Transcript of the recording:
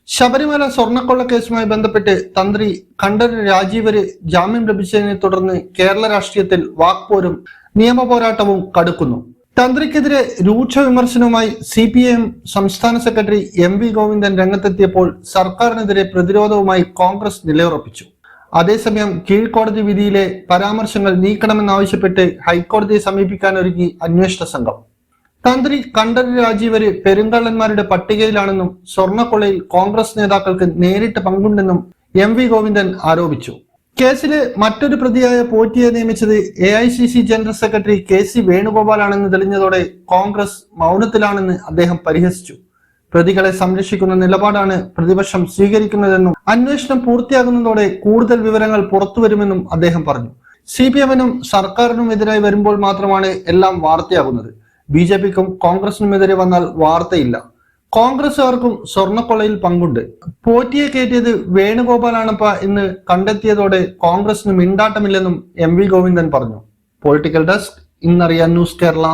ശബരിമല സ്വർണ്ണക്കൊള്ള കേസുമായി ബന്ധപ്പെട്ട് തന്ത്രി കണ്ഠരര് രാജീവര് ജാമ്യം ലഭിച്ചതിനെ തുടർന്ന് കേരള രാഷ്ട്രീയത്തിൽ വാക്പോരും നിയമ പോരാട്ടവും കടുക്കുന്നു. തന്ത്രിക്കെതിരെ രൂക്ഷ വിമർശനവുമായി CPIM സംസ്ഥാന സെക്രട്ടറി MV ഗോവിന്ദൻ രംഗത്തെത്തിയപ്പോൾ സർക്കാരിനെതിരെ പ്രതിരോധവുമായി കോൺഗ്രസ് നിലയുറപ്പിച്ചു. അതേസമയം കീഴ്ക്കോടതി വിധിയിലെ പരാമർശങ്ങൾ നീക്കണമെന്നാവശ്യപ്പെട്ട് ഹൈക്കോടതിയെ സമീപിക്കാനൊരുങ്ങി അന്വേഷണ സംഘം. തന്ത്രി കണ്ഠരര് രാജീവര് പെരുങ്കള്ളന്മാരുടെ പട്ടികയിലാണെന്നും സ്വർണ്ണക്കൊള്ളയിൽ കോൺഗ്രസ് നേതാക്കൾക്ക് നേരിട്ട് പങ്കുണ്ടെന്നും MV ഗോവിന്ദൻ ആരോപിച്ചു. കേസിലെ മറ്റൊരു പ്രതിയായ പോറ്റിയെ നിയമിച്ചത് AICC ജനറൽ സെക്രട്ടറി KC വേണുഗോപാലാണെന്ന് തെളിഞ്ഞതോടെ കോൺഗ്രസ് മൗനത്തിലാണെന്ന് അദ്ദേഹം പരിഹസിച്ചു. പ്രതികളെ സംരക്ഷിക്കുന്ന നിലപാടാണ് പ്രതിപക്ഷം സ്വീകരിക്കുന്നതെന്നും അന്വേഷണം പൂർത്തിയാകുന്നതോടെ കൂടുതൽ വിവരങ്ങൾ പുറത്തുവരുമെന്നും അദ്ദേഹം പറഞ്ഞു. CPIM-നും സർക്കാരിനും എതിരായി വരുമ്പോൾ മാത്രമാണ് എല്ലാം വാർത്തയാകുന്നത്. BJP-ക്കും കോൺഗ്രസിനുമെതിരെ വന്നാൽ വാർത്തയില്ല. കോൺഗ്രസുകാർക്കും സ്വർണ്ണക്കൊള്ളയിൽ പങ്കുണ്ട്. പോറ്റിയെ കയറ്റിയത് വേണുഗോപാലാണപ്പ എന്ന് കണ്ടെത്തിയതോടെ കോൺഗ്രസിന് മിണ്ടാട്ടമില്ലെന്നും MV ഗോവിന്ദൻ പറഞ്ഞു. പൊളിറ്റിക്കൽ ഡെസ്ക്, ഇന്നറിയാൻ ന്യൂസ് കേരള.